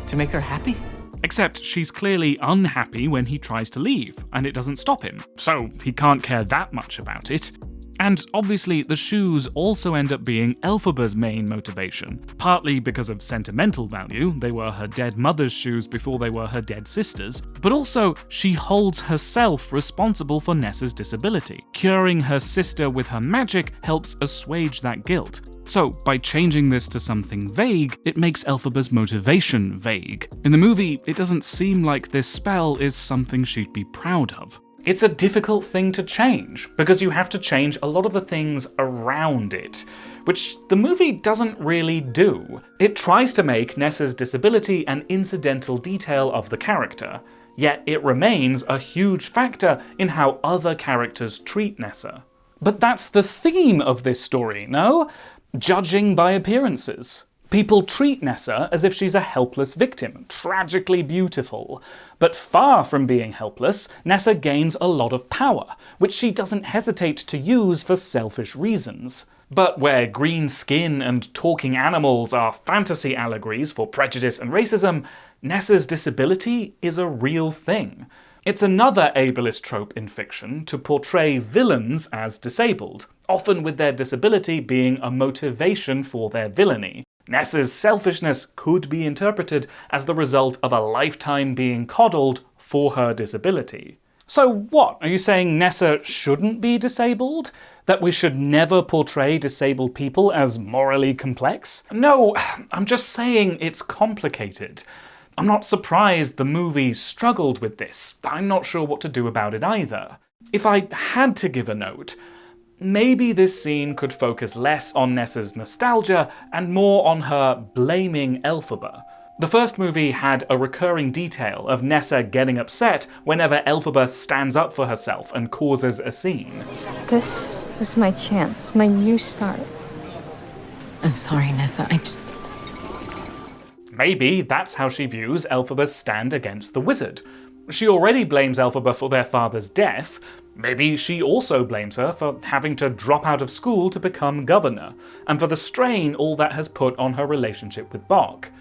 to make her happy? Except she's clearly unhappy when he tries to leave, and it doesn't stop him, so he can't care that much about it. And obviously, the shoes also end up being Elphaba's main motivation, partly because of sentimental value, they were her dead mother's shoes before they were her dead sister's, but also she holds herself responsible for Nessa's disability. Curing her sister with her magic helps assuage that guilt. So, by changing this to something vague, it makes Elphaba's motivation vague. In the movie, it doesn't seem like this spell is something she'd be proud of. It's a difficult thing to change, because you have to change a lot of the things around it, which the movie doesn't really do. It tries to make Nessa's disability an incidental detail of the character, yet it remains a huge factor in how other characters treat Nessa. But that's the theme of this story, no? Judging by appearances. People treat Nessa as if she's a helpless victim, tragically beautiful. But far from being helpless, Nessa gains a lot of power, which she doesn't hesitate to use for selfish reasons. But where green skin and talking animals are fantasy allegories for prejudice and racism, Nessa's disability is a real thing. It's another ableist trope in fiction to portray villains as disabled, often with their disability being a motivation for their villainy. Nessa's selfishness could be interpreted as the result of a lifetime being coddled for her disability. So what? Are you saying Nessa shouldn't be disabled? That we should never portray disabled people as morally complex? No, I'm just saying it's complicated. I'm not surprised the movie struggled with this. I'm not sure what to do about it either. If I had to give a note, maybe this scene could focus less on Nessa's nostalgia and more on her blaming Elphaba. The first movie had a recurring detail of Nessa getting upset whenever Elphaba stands up for herself and causes a scene. This was my chance, my new start. I'm sorry, Nessa, Maybe that's how she views Elphaba's stand against the wizard. She already blames Elphaba for their father's death. Maybe she also blames her for having to drop out of school to become governor, and for the strain all that has put on her relationship with Bok.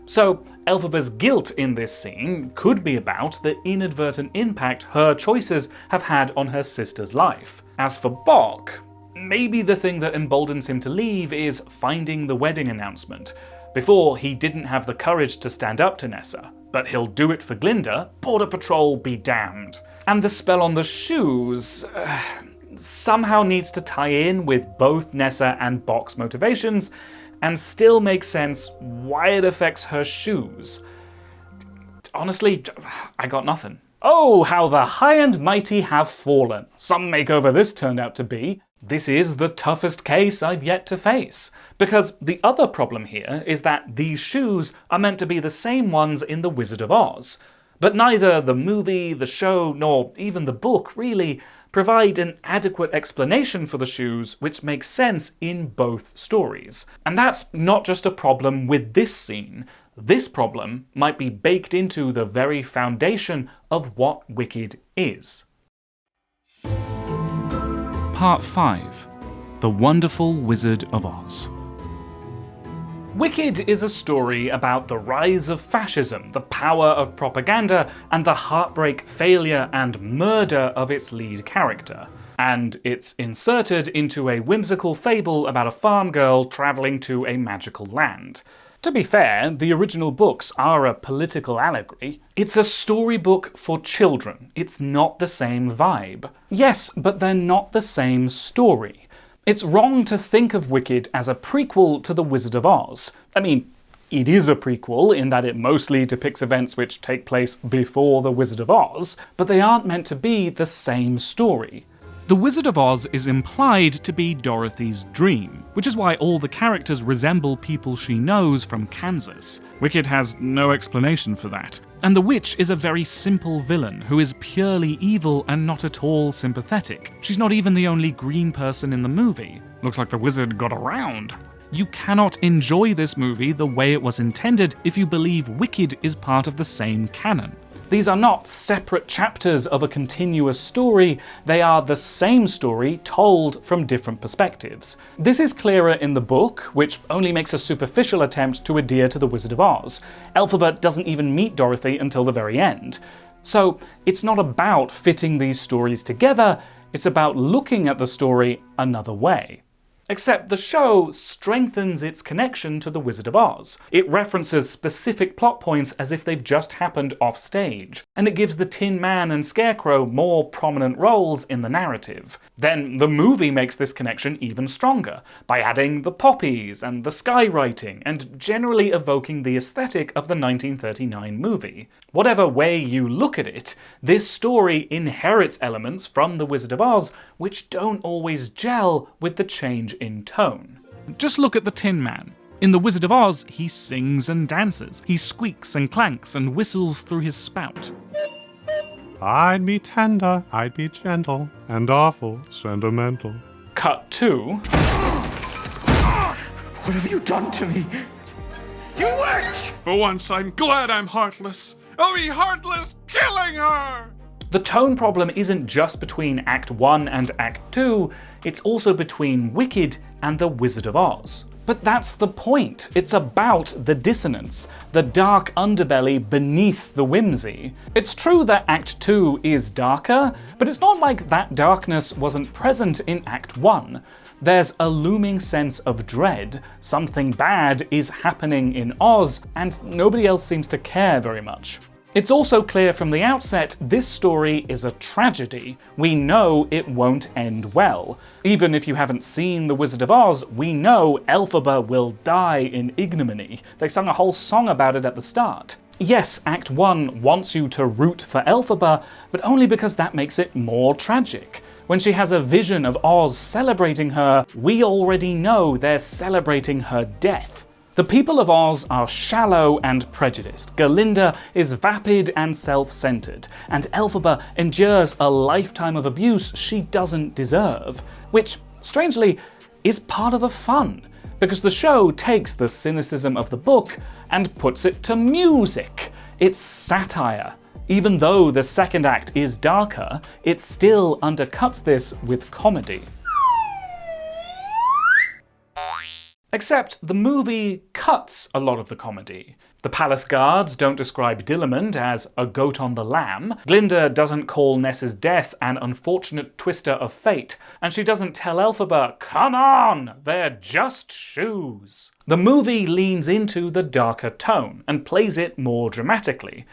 So, Elphaba's guilt in this scene could be about the inadvertent impact her choices have had on her sister's life. As for Bok, maybe the thing that emboldens him to leave is finding the wedding announcement. Before, he didn't have the courage to stand up to Nessa, but he'll do it for Glinda, Border Patrol be damned. And the spell on the shoes somehow needs to tie in with both Nessa and Bok's motivations, and still make sense why it affects her shoes. Honestly, I got nothing. Oh, how the high and mighty have fallen. Some makeover this turned out to be. This is the toughest case I've yet to face. Because the other problem here is that these shoes are meant to be the same ones in The Wizard of Oz. But neither the movie, the show, nor even the book really provide an adequate explanation for the shoes which makes sense in both stories. And that's not just a problem with this scene. This problem might be baked into the very foundation of what Wicked is. Part 5. The Wonderful Wizard of Oz. Wicked is a story about the rise of fascism, the power of propaganda, and the heartbreak, failure, and murder of its lead character. And it's inserted into a whimsical fable about a farm girl travelling to a magical land. To be fair, the original books are a political allegory. It's a storybook for children. It's not the same vibe. Yes, but they're not the same story. It's wrong to think of Wicked as a prequel to The Wizard of Oz. I mean, it is a prequel in that it mostly depicts events which take place before The Wizard of Oz, but they aren't meant to be the same story. The Wizard of Oz is implied to be Dorothy's dream, which is why all the characters resemble people she knows from Kansas. Wicked has no explanation for that. And the witch is a very simple villain who is purely evil and not at all sympathetic. She's not even the only green person in the movie. Looks like the wizard got around. You cannot enjoy this movie the way it was intended if you believe Wicked is part of the same canon. These are not separate chapters of a continuous story, they are the same story told from different perspectives. This is clearer in the book, which only makes a superficial attempt to adhere to The Wizard of Oz. Elphaba doesn't even meet Dorothy until the very end. So it's not about fitting these stories together, it's about looking at the story another way. Except the show strengthens its connection to The Wizard of Oz. It references specific plot points as if they've just happened off stage, and it gives the Tin Man and Scarecrow more prominent roles in the narrative. Then the movie makes this connection even stronger, by adding the poppies and the skywriting, and generally evoking the aesthetic of the 1939 movie. Whatever way you look at it, this story inherits elements from The Wizard of Oz which don't always gel with the change in tone. Just look at the Tin Man. In The Wizard of Oz, he sings and dances. He squeaks and clanks and whistles through his spout. I'd be tender, I'd be gentle, and awful sentimental. Cut 2. What have you done to me? You witch! For once, I'm glad I'm heartless. I'll be heartless killing her! The tone problem isn't just between Act 1 and Act 2, it's also between Wicked and The Wizard of Oz. But that's the point. It's about the dissonance, the dark underbelly beneath the whimsy. It's true that Act 2 is darker, but it's not like that darkness wasn't present in Act 1. There's a looming sense of dread. Something bad is happening in Oz, and nobody else seems to care very much. It's also clear from the outset this story is a tragedy. We know it won't end well. Even if you haven't seen The Wizard of Oz, we know Elphaba will die in ignominy. They sung a whole song about it at the start. Yes, Act 1 wants you to root for Elphaba, but only because that makes it more tragic. When she has a vision of Oz celebrating her, we already know they're celebrating her death. The people of Oz are shallow and prejudiced. Galinda is vapid and self-centered, and Elphaba endures a lifetime of abuse she doesn't deserve, which, strangely, is part of the fun, because the show takes the cynicism of the book and puts it to music. It's satire. Even though the second act is darker, it still undercuts this with comedy. Except the movie cuts a lot of the comedy. The palace guards don't describe Dillamond as a goat on the lamb, Glinda doesn't call Ness's death an unfortunate twister of fate, and she doesn't tell Elphaba, "Come on, they're just shoes." The movie leans into the darker tone and plays it more dramatically,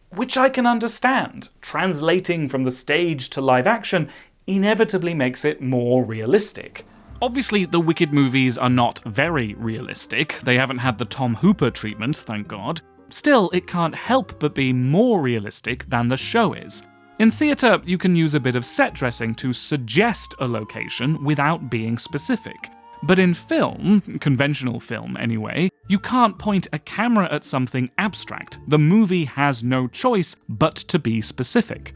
which I can understand. Translating from the stage to live action inevitably makes it more realistic. Obviously, the Wicked movies are not very realistic. They haven't had the Tom Hooper treatment, thank God. Still, it can't help but be more realistic than the show is. In theatre, you can use a bit of set dressing to suggest a location without being specific. But in film, conventional film anyway, you can't point a camera at something abstract. The movie has no choice but to be specific.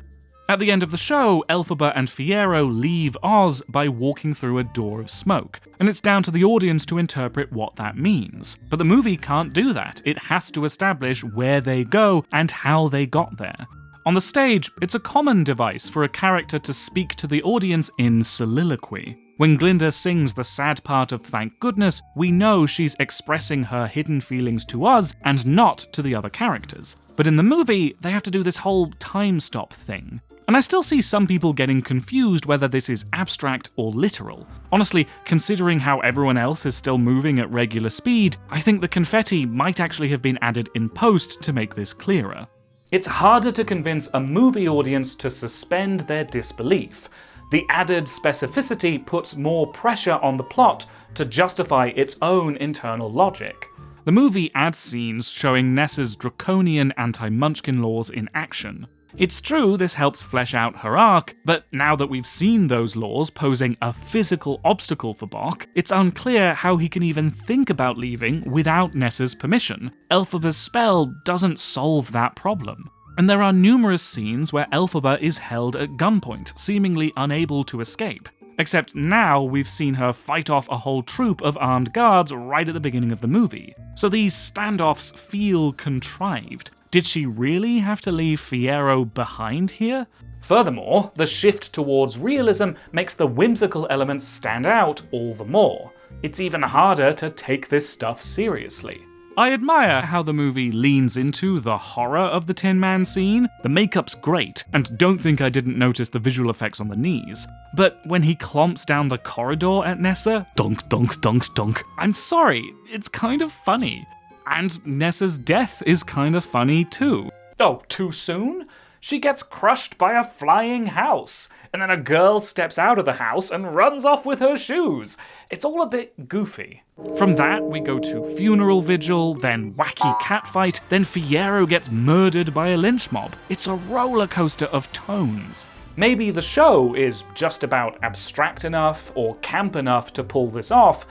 At the end of the show, Elphaba and Fiyero leave Oz by walking through a door of smoke, and it's down to the audience to interpret what that means. But the movie can't do that. It has to establish where they go and how they got there. On the stage, it's a common device for a character to speak to the audience in soliloquy. When Glinda sings the sad part of Thank Goodness, we know she's expressing her hidden feelings to us and not to the other characters. But in the movie, they have to do this whole time stop thing. And I still see some people getting confused whether this is abstract or literal. Honestly, considering how everyone else is still moving at regular speed, I think the confetti might actually have been added in post to make this clearer. It's harder to convince a movie audience to suspend their disbelief. The added specificity puts more pressure on the plot to justify its own internal logic. The movie adds scenes showing Nessa's draconian anti-Munchkin laws in action. It's true this helps flesh out her arc, but now that we've seen those laws posing a physical obstacle for Boq, it's unclear how he can even think about leaving without Nessa's permission. Elphaba's spell doesn't solve that problem. And there are numerous scenes where Elphaba is held at gunpoint, seemingly unable to escape. Except now we've seen her fight off a whole troop of armed guards right at the beginning of the movie. So these standoffs feel contrived. Did she really have to leave Fiyero behind here? Furthermore, the shift towards realism makes the whimsical elements stand out all the more. It's even harder to take this stuff seriously. I admire how the movie leans into the horror of the Tin Man scene. The makeup's great, and don't think I didn't notice the visual effects on the knees. But when he clomps down the corridor at Nessa, dunk, dunk, dunk, dunk, I'm sorry, it's kind of funny. And Nessa's death is kind of funny too. Oh, too soon? She gets crushed by a flying house, and then a girl steps out of the house and runs off with her shoes. It's all a bit goofy. From that, we go to funeral vigil, then wacky catfight, then Fiyero gets murdered by a lynch mob. It's a roller coaster of tones. Maybe the show is just about abstract enough or camp enough to pull this off,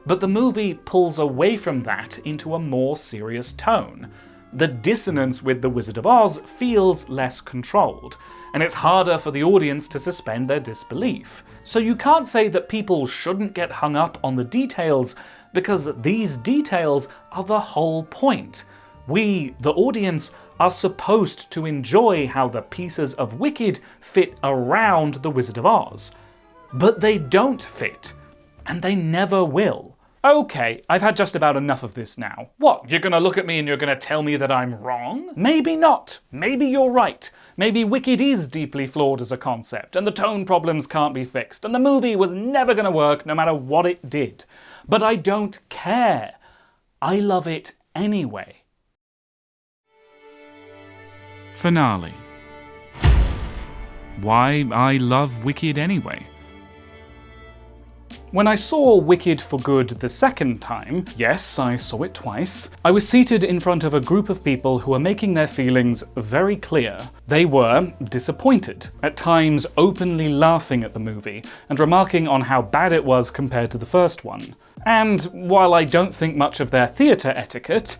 but the movie pulls away from that into a more serious tone. The dissonance with The Wizard of Oz feels less controlled, and it's harder for the audience to suspend their disbelief. So you can't say that people shouldn't get hung up on the details, because these details are the whole point. We, the audience, are supposed to enjoy how the pieces of Wicked fit around The Wizard of Oz. But they don't fit, and they never will. Okay, I've had just about enough of this now. What, you're gonna look at me and you're gonna tell me that I'm wrong? Maybe not. Maybe you're right. Maybe Wicked is deeply flawed as a concept, and the tone problems can't be fixed, and the movie was never gonna work no matter what it did. But I don't care. I love it anyway. Finale. Why I love Wicked anyway. When I saw Wicked for Good the second time, yes, I saw it twice, I was seated in front of a group of people who were making their feelings very clear. They were disappointed, at times openly laughing at the movie, and remarking on how bad it was compared to the first one. And while I don't think much of their theatre etiquette,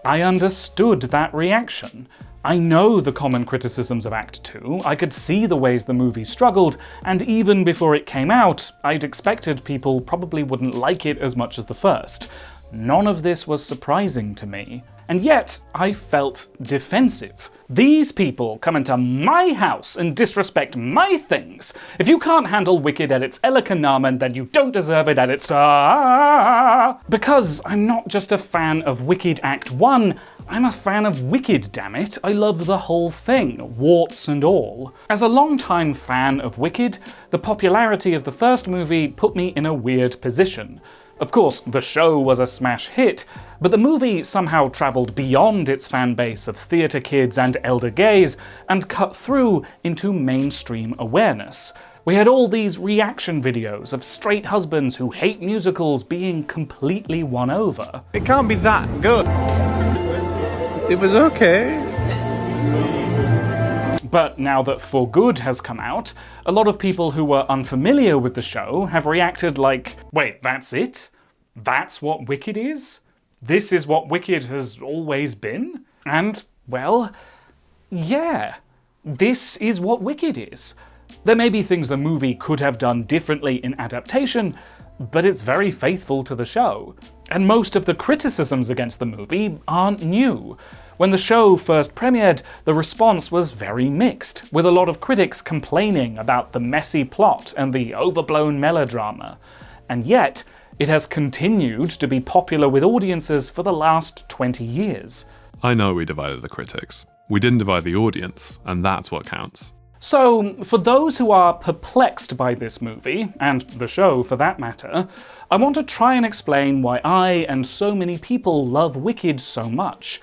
I understood that reaction. I know the common criticisms of Act 2, I could see the ways the movie struggled, and even before it came out, I'd expected people probably wouldn't like it as much as the first. None of this was surprising to me. And yet, I felt defensive. These people come into my house and disrespect my things. If you can't handle Wicked at its Elakanamen, then you don't deserve it at its Because I'm not just a fan of Wicked Act 1, I'm a fan of Wicked, dammit. I love the whole thing, warts and all. As a long-time fan of Wicked, the popularity of the first movie put me in a weird position. Of course, the show was a smash hit, but the movie somehow travelled beyond its fan base of theatre kids and elder gays and cut through into mainstream awareness. We had all these reaction videos of straight husbands who hate musicals being completely won over. It can't be that good. It was okay. But now that For Good has come out, a lot of people who were unfamiliar with the show have reacted like, wait, that's it? That's what Wicked is? This is what Wicked has always been? And, well, yeah, this is what Wicked is. There may be things the movie could have done differently in adaptation, but it's very faithful to the show. And most of the criticisms against the movie aren't new. When the show first premiered, the response was very mixed, with a lot of critics complaining about the messy plot and the overblown melodrama. And yet, it has continued to be popular with audiences for the last 20 years. I know we divided the critics. We didn't divide the audience, and that's what counts. So, for those who are perplexed by this movie, and the show for that matter, I want to try and explain why I and so many people love Wicked so much.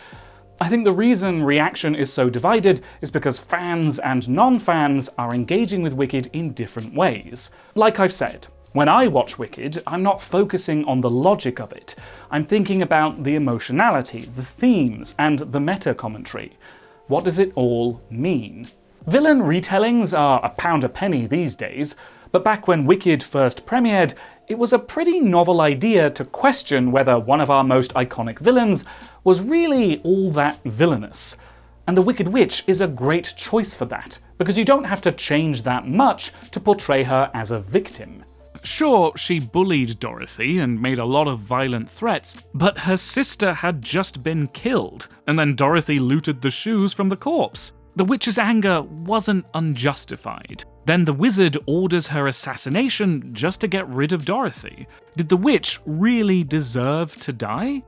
I think the reason reaction is so divided is because fans and non-fans are engaging with Wicked in different ways. Like I've said, when I watch Wicked, I'm not focusing on the logic of it. I'm thinking about the emotionality, the themes, and the meta-commentary. What does it all mean? Villain retellings are a pound a penny these days, but back when Wicked first premiered, it was a pretty novel idea to question whether one of our most iconic villains was really all that villainous. And the Wicked Witch is a great choice for that, because you don't have to change that much to portray her as a victim. Sure, she bullied Dorothy and made a lot of violent threats, but her sister had just been killed, and then Dorothy looted the shoes from the corpse. The witch's anger wasn't unjustified. Then the wizard orders her assassination just to get rid of Dorothy. Did the witch really deserve to die?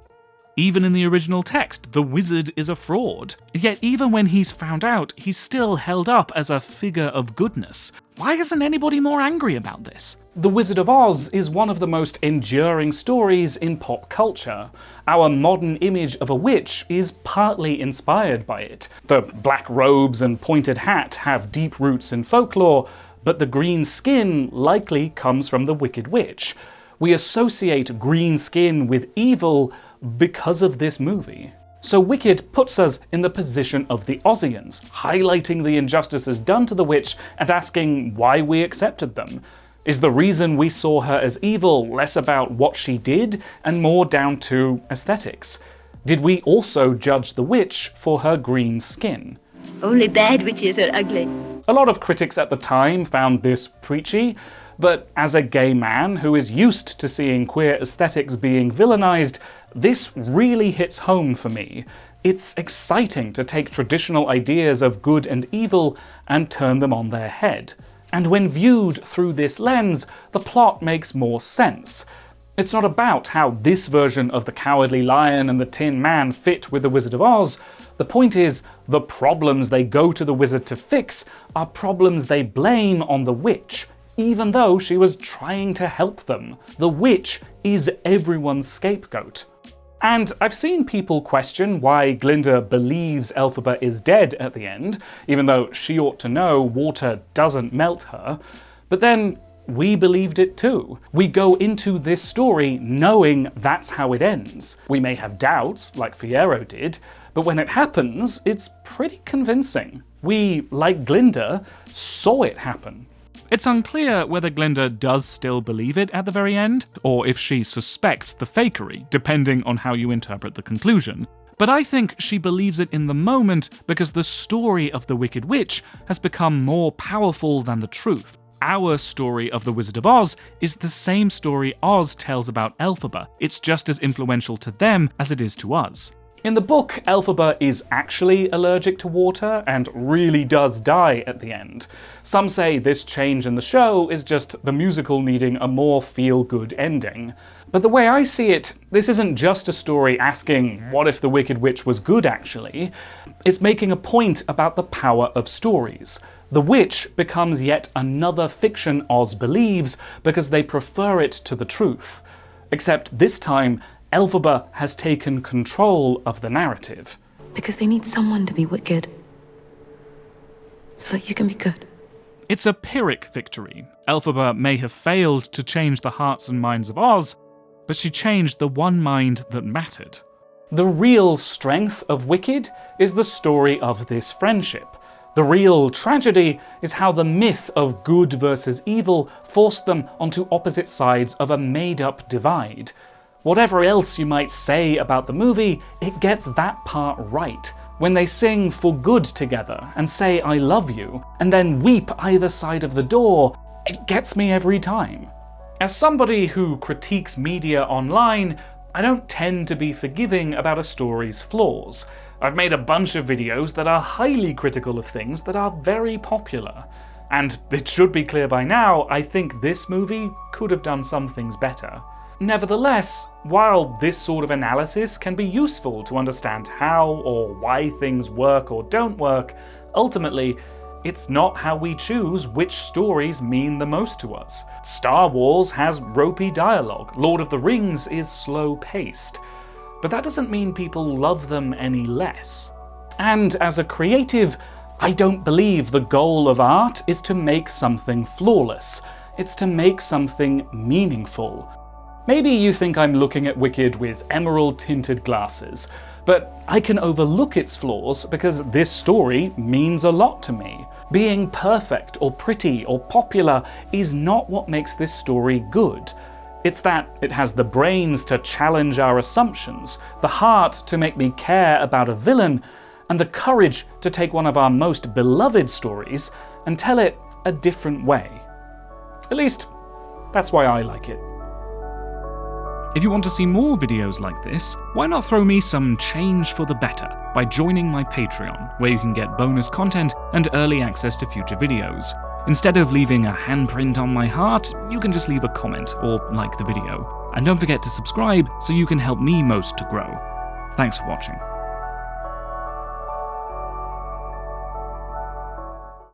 Even in the original text, the wizard is a fraud. Yet even when he's found out, he's still held up as a figure of goodness. Why isn't anybody more angry about this? The Wizard of Oz is one of the most enduring stories in pop culture. Our modern image of a witch is partly inspired by it. The black robes and pointed hat have deep roots in folklore, but the green skin likely comes from the Wicked Witch. We associate green skin with evil because of this movie. So Wicked puts us in the position of the Ozians, highlighting the injustices done to the witch and asking why we accepted them. Is the reason we saw her as evil less about what she did and more down to aesthetics? Did we also judge the witch for her green skin? Only bad witches are ugly. A lot of critics at the time found this preachy, but as a gay man who is used to seeing queer aesthetics being villainized, this really hits home for me. It's exciting to take traditional ideas of good and evil and turn them on their head. And when viewed through this lens, the plot makes more sense. It's not about how this version of the Cowardly Lion and the Tin Man fit with the Wizard of Oz. The point is, the problems they go to the wizard to fix are problems they blame on the witch, even though she was trying to help them. The witch is everyone's scapegoat. And I've seen people question why Glinda believes Elphaba is dead at the end, even though she ought to know water doesn't melt her. But then, we believed it too. We go into this story knowing that's how it ends. We may have doubts, like Fiyero did, but when it happens, it's pretty convincing. We, like Glinda, saw it happen. It's unclear whether Glinda does still believe it at the very end, or if she suspects the fakery, depending on how you interpret the conclusion. But I think she believes it in the moment because the story of the Wicked Witch has become more powerful than the truth. Our story of the Wizard of Oz is the same story Oz tells about Elphaba. It's just as influential to them as it is to us. In the book, Elphaba is actually allergic to water and really does die at the end. Some say this change in the show is just the musical needing a more feel-good ending. But the way I see it, this isn't just a story asking, what if the Wicked Witch was good actually? It's making a point about the power of stories. The witch becomes yet another fiction Oz believes because they prefer it to the truth. Except this time, Elphaba has taken control of the narrative. Because they need someone to be wicked. So that you can be good. It's a Pyrrhic victory. Elphaba may have failed to change the hearts and minds of Oz, but she changed the one mind that mattered. The real strength of Wicked is the story of this friendship. The real tragedy is how the myth of good versus evil forced them onto opposite sides of a made-up divide. Whatever else you might say about the movie, it gets that part right. When they sing For Good together and say I love you, and then weep either side of the door, it gets me every time. As somebody who critiques media online, I don't tend to be forgiving about a story's flaws. I've made a bunch of videos that are highly critical of things that are very popular. And it should be clear by now, I think this movie could have done some things better. Nevertheless, while this sort of analysis can be useful to understand how or why things work or don't work, ultimately, it's not how we choose which stories mean the most to us. Star Wars has ropey dialogue, Lord of the Rings is slow-paced. But that doesn't mean people love them any less. And as a creative, I don't believe the goal of art is to make something flawless. It's to make something meaningful. Maybe you think I'm looking at Wicked with emerald-tinted glasses, but I can overlook its flaws because this story means a lot to me. Being perfect or pretty or popular is not what makes this story good. It's that it has the brains to challenge our assumptions, the heart to make me care about a villain, and the courage to take one of our most beloved stories and tell it a different way. At least, that's why I like it. If you want to see more videos like this, why not throw me some change for the better by joining my Patreon, where you can get bonus content and early access to future videos. Instead of leaving a handprint on my heart, you can just leave a comment or like the video. And don't forget to subscribe so you can help me most to grow. Thanks for watching.